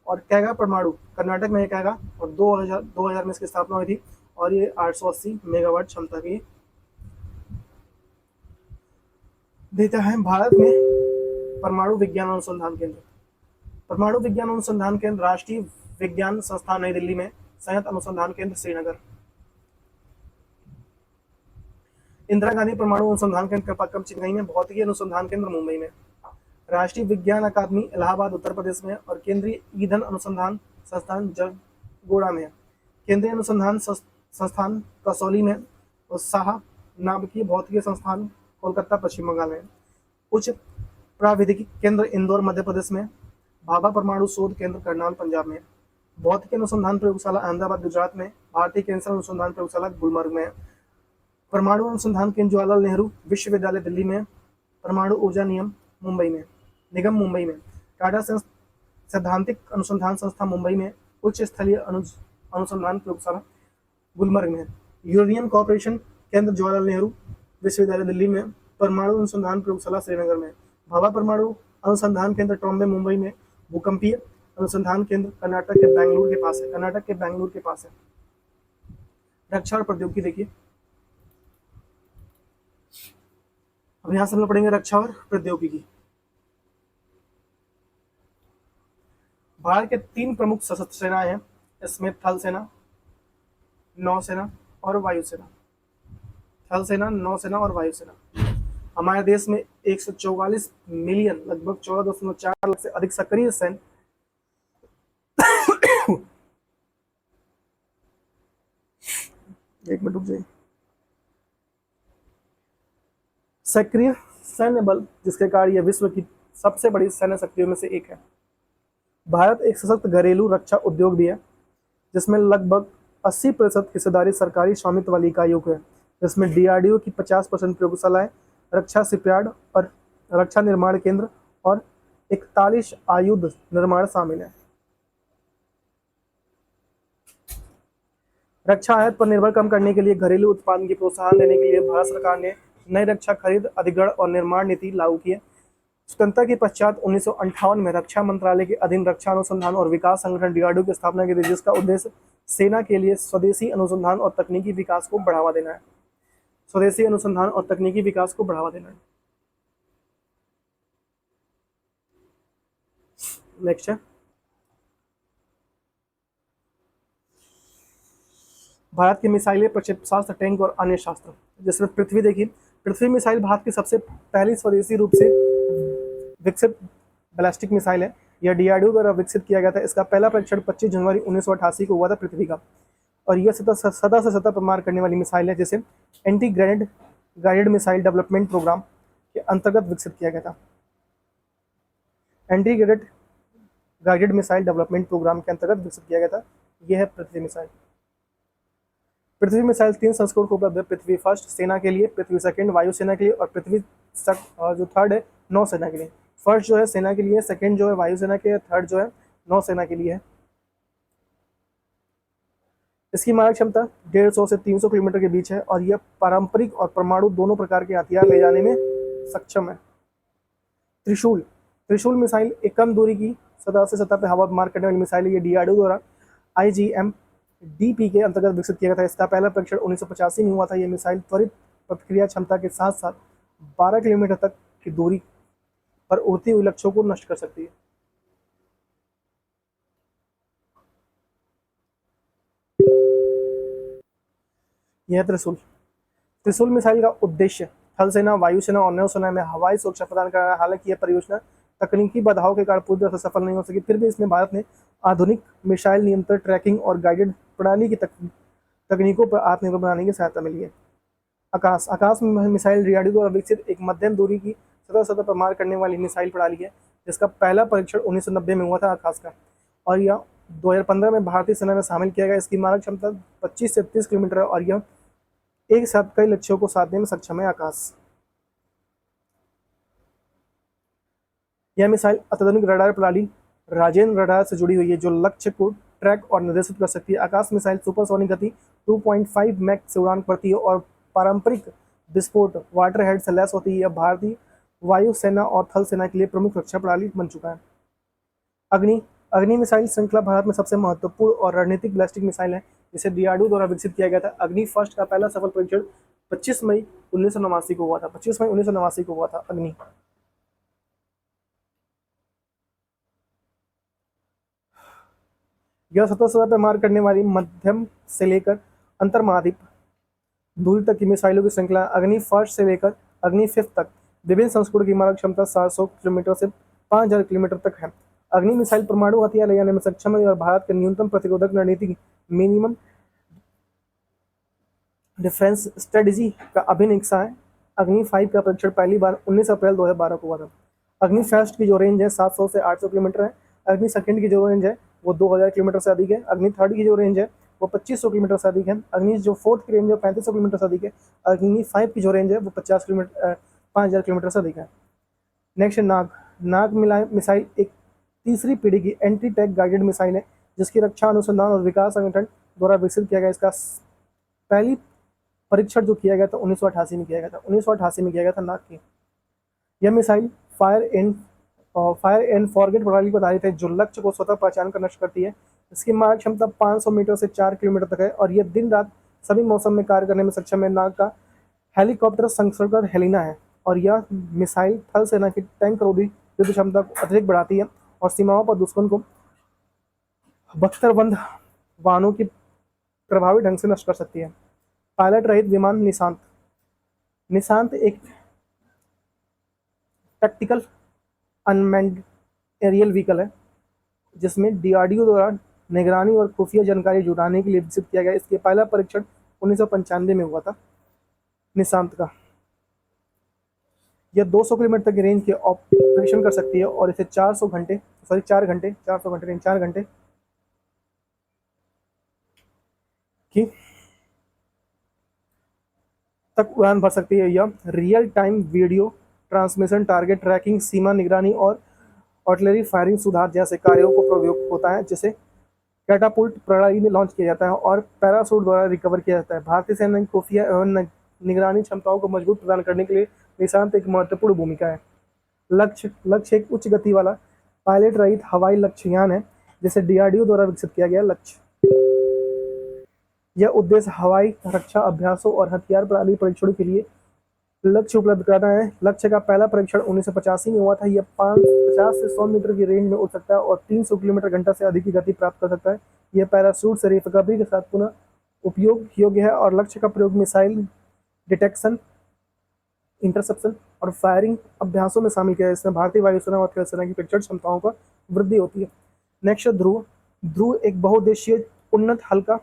और कैगा परमाणु कर्नाटक में है कैगा और 2000 में इसकी स्थापना हुई थी और ये 880 मेगावाट क्षमता की देता है। भारत में परमाणु विज्ञान अनुसंधान केंद्र, परमाणु विज्ञान अनुसंधान केंद्र राष्ट्रीय विज्ञान संस्थान नई दिल्ली में, संयंत्र अनुसंधान केंद्र श्रीनगर। इंदिरा गांधी परमाणु अनुसंधान केंद्र कलपक्कम चेन्नई में, भौतिकी अनुसंधान केंद्र मुंबई में। राष्ट्रीय विज्ञान अकादमी इलाहाबाद उत्तर प्रदेश में है और केंद्रीय ईंधन अनुसंधान संस्थान जगोड़ा में है। केंद्रीय अनुसंधान संस्थान कसौली में और साहा नाभिकीय भौतिकी संस्थान कोलकाता पश्चिम बंगाल में। उच्च प्राविधिकी केंद्र इंदौर मध्य प्रदेश में। भाभा परमाणु शोध केंद्र करनाल पंजाब में। भौतिकी अनुसंधान प्रयोगशाला अहमदाबाद गुजरात में। भारतीय कैंसर अनुसंधान प्रयोगशाला गुलमर्ग में। परमाणु अनुसंधान केंद्र जवाहरलाल नेहरू विश्वविद्यालय दिल्ली में। परमाणु ऊर्जा निगम मुंबई में। टाटा सैद्धांतिक अनुसंधान संस्था मुंबई में। उच्च स्थलीय अनुसंधान प्रयोगशाला गुलमर्ग में। यूरेनियम कॉर्पोरेशन केंद्र जवाहरलाल नेहरू विश्वविद्यालय दिल्ली में। परमाणु अनुसंधान प्रयोगशाला श्रीनगर में। भाभा परमाणु अनुसंधान केंद्र ट्रॉम्बे मुंबई में। भूकंपीय अनुसंधान केंद्र कर्नाटक के बेंगलुरु के पास है। रक्षा और प्रौद्योगिकी देखिए, अब यहां से हम लोग पढ़ेंगे रक्षा और प्रौद्योगिकी। भारत के 3 प्रमुख सशस्त्र सेनाएं हैं, इसमें थल सेना, नौसेना और वायुसेना। थल सेना, नौसेना और वायुसेना। हमारे देश में 144 मिलियन लगभग 14.4 लाख से अधिक सक्रिय सैन्य एक मिनट रुक जाइए। सक्रिय सैन्य बल, जिसके कारण यह विश्व की सबसे बड़ी सैन्य शक्तियों में से एक है। भारत एक सशक्त घरेलू रक्षा उद्योग भी है, जिसमें लगभग 80% हिस्सेदारी सरकारी स्वामित्व वाली इकाइयों को है, जिसमें डीआरडीओ की 50% प्रयोगशालाएं, रक्षा शिपयार्ड और रक्षा निर्माण केंद्र और 41 आयुध निर्माण शामिल है। रक्षा आयात पर निर्भर कम करने के लिए घरेलू उत्पादन की प्रोत्साहन देने के लिए भारत सरकार ने नई रक्षा खरीद अधिग्रहण और निर्माण नीति लागू की है। स्वतंत्रता के पश्चात 1958 में रक्षा मंत्रालय के अधीन रक्षा अनुसंधान और विकास संगठन डीआरडीओ की स्थापना की गई, जिसका उद्देश्य सेना के लिए स्वदेशी अनुसंधान और तकनीकी विकास को बढ़ावा देना है। स्वदेशी अनुसंधान और तकनीकी विकास को बढ़ावा देना है। नेक्स्ट है भारत की मिसाइलें, प्रक्षेप्य शास्त्र, टैंक और अन्य शास्त्र, जिसमें पृथ्वी देखिए। पृथ्वी मिसाइल भारत की सबसे पहली स्वदेशी रूप से विकसित बैलिस्टिक मिसाइल है। यह डीआरडीओ द्वारा विकसित किया गया था। इसका पहला परीक्षण 25 जनवरी 1988 को हुआ था पृथ्वी का, और यह सतह से सतह पर मार करने वाली मिसाइल है, जिसे anti grenade guided missile development programme के अंतर्गत विकसित किया गया था। Anti grenade guided missile development programme के अंतर्गत विकसित किया गया था। यह है पृथ्वी मिसाइल। पृथ्वी मिसाइल 3 संस्करण को उपलब्ध है। पृथ्वी फर्स्ट सेना के लिए, पृथ्वी सेकंड वायुसेना के लिए और पृथ्वी जो थर्ड है नौसेना के लिए। फर्स्ट जो है सेना के लिए, सेकंड जो है वायुसेना के, थर्ड जो है नौसेना के लिए है। इसकी मारक क्षमता 150 से 300 किलोमीटर के बीच है और यह पारंपरिक और परमाणु दोनों प्रकार के हथियार ले जाने में सक्षम है। त्रिशूल मिसाइल एक कम दूरी की सतह से सतह पर हवा मार करने वाली मिसाइल है। ये डीआरडीओ द्वारा IGM-DP के अंतर्गत विकसित किया गया था। इसका पहला परीक्षण 1985 में हुआ था। यह मिसाइल त्वरित प्रतिक्रिया क्षमता के साथ साथ 12 किलोमीटर तक की दूरी पर उड़ती हुई लक्ष्यों को नष्ट कर सकती है। यह त्रिशूल मिसाइल का उद्देश्य थल सेना, वायुसेना और नौसेना में हवाई सुरक्षा प्रदान करना है। हालांकि यह परियोजना तकनीकी बाधाओं के कारण पूरी तरह से सफल नहीं हो सकी, फिर भी इसमें भारत ने आधुनिक मिसाइल नियंत्रण, ट्रैकिंग और गाइडेड प्रणाली की तकनीकों पर आत्मनिर्भर बनाने की सहायता मिली है। आकाश में मिसाइल डीआरडीओ द्वारा विकसित एक मध्यम दूरी की सतह पर मार करने वाली मिसाइल प्रणाली है, जिसका पहला परीक्षण 1990 में हुआ था आकाश का, और यह 2015 में भारतीय सेना में शामिल किया गया। इसकी मारक क्षमता 25 से 30 किलोमीटर है और यह एक साथ कई लक्ष्यों को साधने में सक्षम है। आकाश यह मिसाइल अत्याधुनिक रडार प्रणाली राजेन रडार से जुड़ी हुई है, जो लक्ष्य को ट्रैक और निर्देशित कर सकती है। आकाश मिसाइल सुपरसोनिक गति 2.5 मैक से उड़ान भरती है और पारंपरिक विस्फोट वाटर हेड से लैस होती है। यह भारतीय वायु सेना और थल सेना के लिए प्रमुख रक्षा प्रणाली बन चुका है। अग्नि मिसाइल श्रृंखला भारत में सबसे महत्वपूर्ण और रणनीतिक बैलिस्टिक मिसाइल है, जिसे डीआरडीओ द्वारा विकसित किया गया था। अग्नि फर्स्ट का पहला सफल परीक्षण 25 मई 1989 को हुआ था। 25 मई 1989 को हुआ था अग्नि। यह सतह पर मार करने वाली मध्यम से लेकर अंतर महाद्वीप दूरी तक की मिसाइलों की श्रृंखला अग्नि फर्स्ट से लेकर अग्नि फिफ्थ तक विभिन्न संस्करणों की मारक क्षमता 700 किलोमीटर से 5000 किलोमीटर तक है। अग्नि मिसाइल परमाणु हथियार ले जाने में सक्षम है और भारत के न्यूनतम प्रतिरोधक रणनीति मिनिमम डिफेंस स्ट्रेटेजी का अभिन्न हिस्सा है। अग्नि 5 का परीक्षण पहली बार 19 अप्रैल 2012 को हुआ था। अग्नि फर्स्ट की जो रेंज है 700 से 800 किलोमीटर है। अग्नि सेकंड की जो रेंज है वो 2000 किलोमीटर से अधिक है। अग्नि थर्ड की जो रेंज है वो 2500 किलोमीटर से अधिक है। अग्नि जो फोर्थ की रेंज है 3500 किलोमीटर से अधिक है। अग्नि 5 की जो रेंज है वो 5000 किलोमीटर से अधिक है। नेक्स्ट नाग। नाग मिसाइल एक तीसरी पीढ़ी की एंटी टैंक गाइडेड मिसाइल है जिसकी रक्षा अनुसंधान और विकास संगठन द्वारा विकसित किया गया। इसका पहली परीक्षण जो किया गया था 1988 में किया गया था। 1988 में किया गया था नाग की। यह मिसाइल फायर एंड फॉरगेट प्रणाली पर आधारित है जो लक्ष्य को स्वतः पहचान कर नष्ट करती है। इसकी मारक क्षमता 500 मीटर से 4 किलोमीटर तक है और यह दिन रात सभी मौसम में कार्य करने में सक्षम है। नाग का हेलीकॉप्टर संस्करण हेलिना है और यह मिसाइल थल सेना की टैंक रोधी युद्ध क्षमता को अतिरिक्त बढ़ाती है और सीमाओं पर दुश्मन को बख्तरबंद वाहनों की प्रभावी ढंग से नष्ट कर सकती है। पायलट रहित विमान निशांत। निशांत एक टैक्टिकल अनमैन्ड एरियल व्हीकल है जिसमें डीआरडीओ द्वारा निगरानी और खुफिया जानकारी जुटाने के लिए विकसित किया गया। इसके पहला परीक्षण 1995 में हुआ था निशांत का। यह 200 किलोमीटर तक की रेंज के ऑपरेशन कर सकती है और इसे 400 घंटे 4 घंटे 400 घंटे नहीं 4 घंटे की तक उड़ान भर सकती है। यह real time video transmission, target tracking, सीमा निगरानी और आर्टिलरी फायरिंग सुधार जैसे कार्यों को प्रयोग होता है जिसे कैटापुल्ट प्रणाली में लॉन्च किया जाता है और पैराशूट द्वारा रिकवर किया जाता है। भारतीय सेना की खुफिया एवं निगरानी क्षमताओं को मजबूत प्रदान करने के लिए निशांत एक महत्वपूर्ण भूमिका है। लक्ष्य एक उच्च गति वाला पायलट रहित हवाई लक्ष्ययान है जिसे डीआरडीओ द्वारा विकसित किया गया। लक्ष्य यह उद्देश्य हवाई रक्षा अभ्यासों और हथियार प्रणाली परीक्षणों के लिए लक्ष्य उपलब्ध कराना है। लक्ष्य का पहला परीक्षण 1985 में हुआ था। यह 50 से 100 मीटर की रेंज में उड़ सकता है और 300 किलोमीटर घंटा से अधिक की गति प्राप्त कर सकता है। यह पैराशूट से रिकवरी के साथ पुनः उपयोग योग्य है और लक्ष्य का प्रयोग मिसाइल डिटेक्शन, इंटरसेप्शन और फायरिंग अभ्यासों में शामिल किया है। इसमें भारतीय वायुसेना और थल सेना की परीक्षण क्षमताओं पर वृद्धि होती है। नेक्स्ट ध्रुव। ध्रुव एक बहुउद्देशीय उन्नत हल्का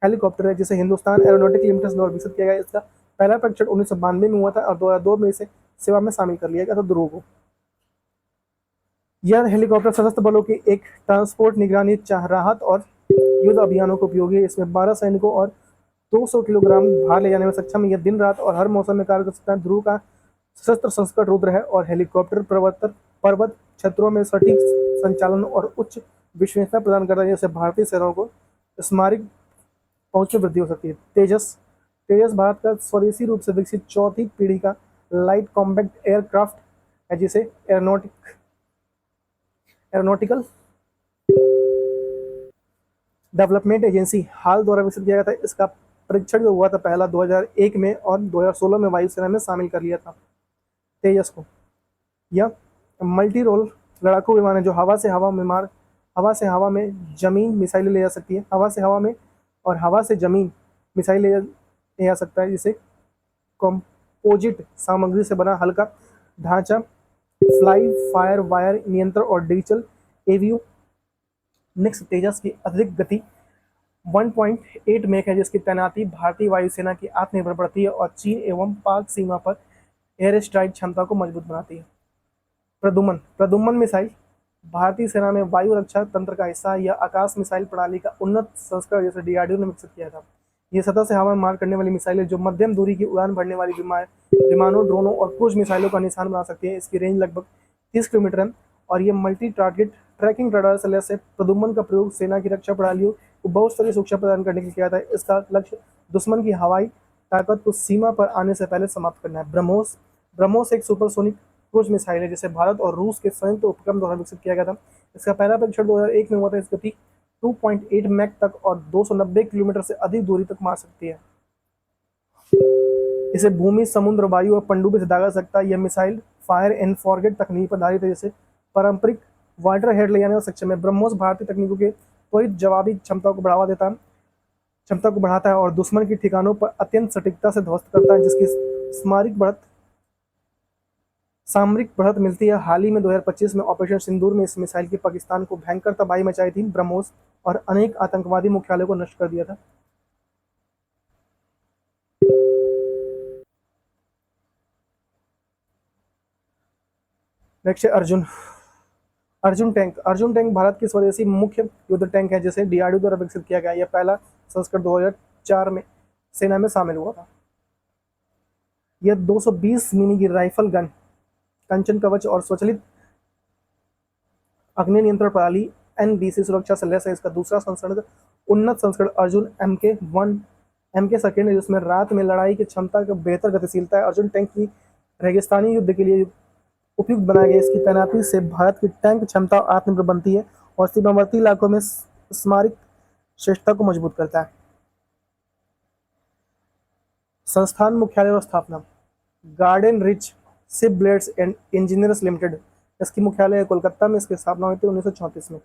हेलीकॉप्टर है जिसे हिंदुस्तान एरोनॉटिक लिमिटेड द्वारा विकसित किया गया। इसका पहला परीक्षण 1992 में हुआ था और 2002 में इसे सेवा में शामिल कर लिया गया था ध्रुव को। यह हेलीकॉप्टर सशस्त्र बलों की एक ट्रांसपोर्ट, निगरानी, राहत और युद्ध अभियानों को उपयोगी है। इसमें 12 सैनिकों और 200 किलोग्राम भार ले जाने में सक्षम है। यह दिन रात और हर मौसम में कार्य कर सकता है। ध्रुव का सशस्त्र संस्करण रुद्र है और हेलीकॉप्टर पर्वत क्षेत्रों में सटीक संचालन और उच्च विश्वसनीयता प्रदान करता है जिससे भारतीय सेनाओं को स्मारक पहुंच में वृद्धि हो सकती है। तेजस भारत का स्वदेशी रूप से विकसित चौथी पीढ़ी का लाइट कॉम्पैक्ट एयरक्राफ्ट है जिसे एरोनॉटिकल डेवलपमेंट एजेंसी हाल द्वारा विकसित किया गया था। इसका परीक्षण जो हुआ था पहला 2001 में और 2016 में वायुसेना में शामिल कर लिया था तेजस को। यह मल्टी रोल लड़ाकू विमान है जो हवा से हवा में जमीन मिसाइलें ले जा सकती है। हवा से जमीन मिसाइल ले जा सकता है जिसे कंपोजिट सामग्री से बना हल्का ढांचा, फ्लाई फायर वायर नियंत्रण और डिजिटल एवियो। नेक्स्ट तेजस की अतिरिक्त गति 1.8 मैक है जिसकी तैनाती भारतीय वायुसेना की आत्मनिर्भर बढ़ती है और चीन एवं पाक सीमा पर एयर स्ट्राइक क्षमता को मजबूत बनाती है। प्रदुमन मिसाइल भारतीय सेना में वायु रक्षा तंत्र का हिस्सा है। यह आकाश मिसाइल प्रणाली का उन्नत संस्करण जैसे डीआरडीओ ने विकसित किया था। यह सतह से हवा में मार करने वाली मिसाइल है जो मध्यम दूरी की उड़ान भरने वाली विमानों, ड्रोनों और क्रूज मिसाइलों का निशान बना सकती है। इसकी रेंज लगभग 30 किलोमीटर है और यह मल्टी टारगेट ट्रैकिंग रडार से लैस है। प्रदुमन का प्रयोग सेना की रक्षा प्रणालियों को बहुस्तरीय सुरक्षा प्रदान करने के लिए किया जाता है। इसका लक्ष्य दुश्मन की हवाई ताकत को सीमा पर आने से पहले समाप्त करना है। ब्रह्मोस एक सुपरसोनिक क्रूज मिसाइल है जिसे भारत और रूस के संयुक्त उपक्रम द्वारा विकसित किया गया था। इसका पहला परीक्षण 2001 में हुआ था। इसकी गति 2.8 मैक तक और 290 किलोमीटर से अधिक दूरी तक मार सकती है। इसे भूमि, समुद्र, वायु और पनडुब्बी से दागा सकता है। यह मिसाइल फायर एंड फॉरगेट तकनीक पर आधारित है जैसे पारंपरिक वाटर हेड ले जाने में सक्षम है। ब्रह्मोस भारतीय तकनीकों के त्वरित जवाबी क्षमता को बढ़ाता है और दुश्मन के ठिकानों पर अत्यंत सटीकता से ध्वस्त करता है जिसकी स्मारक बढ़त सामरिक बढ़त मिलती है। हाल ही में 2025 में ऑपरेशन सिंदूर में इस मिसाइल की पाकिस्तान को भयंकर तबाही मचाई थी। ब्रह्मोस और अनेक आतंकवादी मुख्यालयों को नष्ट कर दिया था। नेक्स्ट है अर्जुन। अर्जुन टैंक भारत की स्वदेशी मुख्य युद्ध टैंक है जिसे डीआरडीओ द्वारा विकसित किया गया। यह पहला संस्करण 2004 में सेना में शामिल हुआ था। यह 220 मिमी की राइफल गन, कंचन कवच और स्वचालित अग्नि नियंत्रण प्रणाली एनबीसी सुरक्षा से लैस है। इसका दूसरा संस्करण उन्नत संस्करण अर्जुन एम के सेकेंड है जिसमें रात में लड़ाई की क्षमता का बेहतर गतिशीलता है। अर्जुन टैंक की रेगिस्तानी युद्ध के लिए उपयुक्त बनाया गया। इसकी तैनाती से भारत की टैंक क्षमता आत्मनिर्भर बनती है और सीमावर्ती इलाकों में स्मारक श्रेष्ठता को मजबूत करता है। संस्थान मुख्यालय और स्थापना garden rich ship blades and engineers limited, इसकी मुख्यालय है कोलकाता में। इसकी स्थापना हुई थी 1934 में।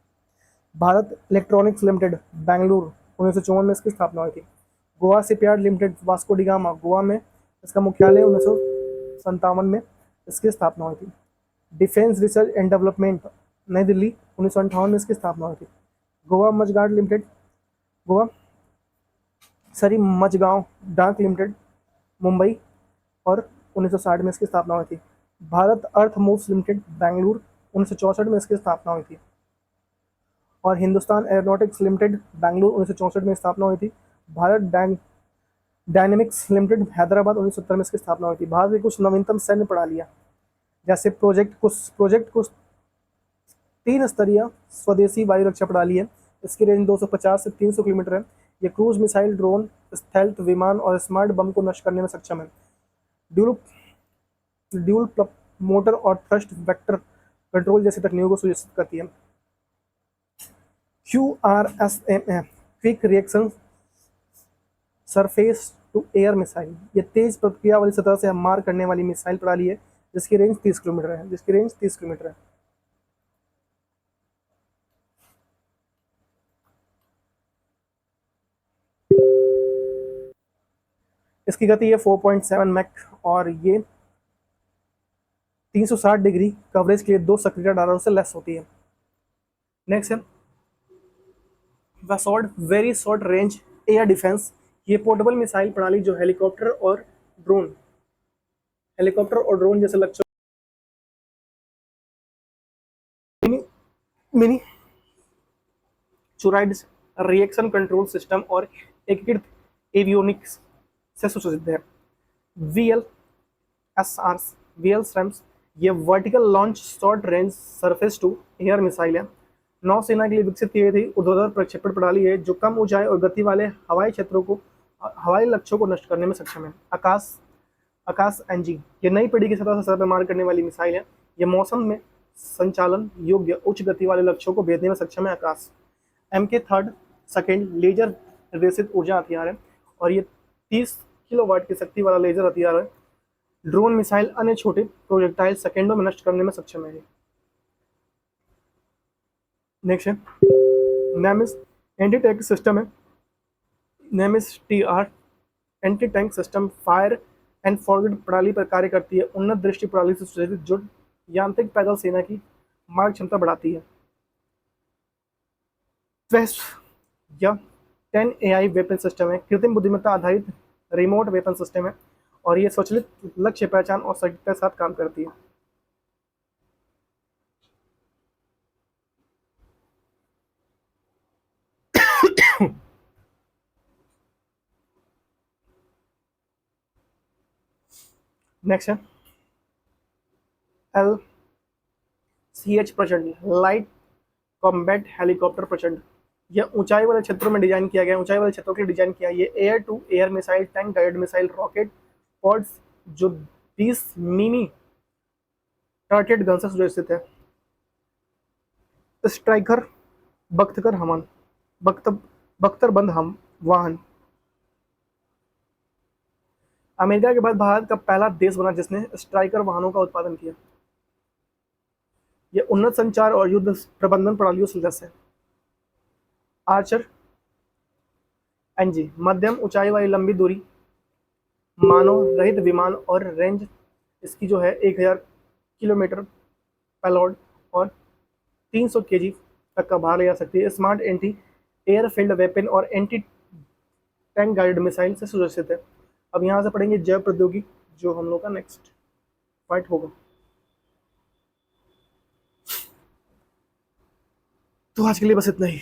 भारत इलेक्ट्रॉनिक्स लिमिटेड बेंगलुरु, 1954 में इसकी स्थापना हुई थी। Goa shipyard limited Vasco D gamma, Goa में इसका मुख्यालय 1957 में इसकी स्थापना हुई थी। डिफेंस रिसर्च एंड डेवलपमेंट नई दिल्ली, 1958 में इसकी स्थापना हुई थी। गोवा मजगार्ड लिमिटेड, गोवा सरी मजगांव डाक लिमिटेड मुंबई, और 1960 में इसकी स्थापना हुई थी। Bharat earth moves limited Bengaluru, 1964 में इसकी स्थापना हुई थी। और हिंदुस्तान एरोनॉटिक्स लिमिटेड बेंगलुरु, 1964 में स्थापना हुई थी। भारत डायनेमिक्स लिमिटेड हैदराबाद, 1970 में इसकी स्थापना हुई थी। भारत की कुछ नवीनतम सैन्य प्रणालियाँ जैसे प्रोजेक्ट कुछ 3 स्तरीय स्वदेशी वायु रक्षा प्रणाली है। इसकी रेंज 250 से 300 किलोमीटर है। ये क्रूज मिसाइल, ड्रोन, स्टेल्थ विमान और स्मार्ट बम को नष्ट करने में सक्षम है। ड्यूल मोटर और थ्रस्ट वेक्टर कंट्रोल जैसी तकनीकों को सुनिश्चित करती है। QRSM quick reaction surface to air missile, ये तेज प्रतिक्रिया वाली सतह से मार करने वाली मिसाइल प्रणाली है जिसकी रेंज 30 किलोमीटर है। इसकी गति है 4.7 मैक और ये 360 डिग्री कवरेज के लिए 2 सक्रिय रडारों से लेस होती है। नेक्स्ट है VSHORAD very short range air defence. ये पोर्टेबल मिसाइल प्रणाली जो हेलीकॉप्टर और ड्रोन जैसे लक्ष्यों miniaturised reaction control system और एकीकृत एवियोनिक्स से सुसज्जित है। VLSRAMS ये vertical launch short range surface to air missile है। नौसेना के लिए विकसित की गई थी ऊर्ध्वाधर प्रक्षेपण प्रणाली है जो कम ऊंचाई और गति वाले हवाई लक्ष्यों को नष्ट करने में सक्षम है। आकाश NG ये नई पीढ़ी की सतह से मार करने वाली मिसाइल है। ये मौसम में संचालन योग्य उच्च गति वाले लक्ष्यों को भेजने में सक्षम है। आकाश MK थर्ड सेकेंड लेजर निर्देशित ऊर्जा हथियार है और ये 30 किलोवाट की शक्ति वाला लेजर हथियार है। ड्रोन मिसाइल अन्य छोटे प्रोजेक्टाइल सेकेंडों में नष्ट करने में सक्षम है। नेक्स्ट है नेमिस एंटी टैंक सिस्टम है। नेमिस TR anti tank system fire and forward प्रणाली पर कार्य करती है। उन्नत दृष्टि प्रणाली से सुसज्जित जो यांत्रिक पैदल सेना की मार्ग क्षमता बढ़ाती है। या 10 AI वेपन सिस्टम है, कृत्रिम बुद्धिमत्ता आधारित रिमोट वेपन सिस्टम है और ये स्वचालित लक्ष्य पहचान और सटीकता के साथ काम करती है। नेक्स्ट है LCH प्रचंड लाइट कॉम्बैट हेलीकॉप्टर प्रचंड। यह ऊंचाई वाले क्षेत्रों में डिजाइन किया गया है। ऊंचाई वाले क्षेत्रों के लिए डिजाइन किया है। ये air to air missile, tank guide missile, rocket pods जो 20 मिमी टारगेट गन से सुरक्षित है। स्ट्राइकर बख्तरबंद हम वाहन अमेरिका के बाद भारत का पहला देश बना जिसने स्ट्राइकर वाहनों का उत्पादन किया। यह उन्नत संचार और युद्ध प्रबंधन प्रणालियों से लैस है। आर्चर NG मध्यम ऊंचाई वाली लंबी दूरी मानव रहित विमान और रेंज इसकी जो है 1000 किलोमीटर पेलोड और 300 केजी तक का भार ले जा सकती है। स्मार्ट एंटी एयरफील्ड वेपन और एंटी टैंक गाइडेड मिसाइल से सुरक्षित है। अब यहाँ से पढ़ेंगे जैव प्रौद्योगिकी, जो हम लोग का नेक्स्ट पार्ट होगा। तो आज के लिए बस इतना ही।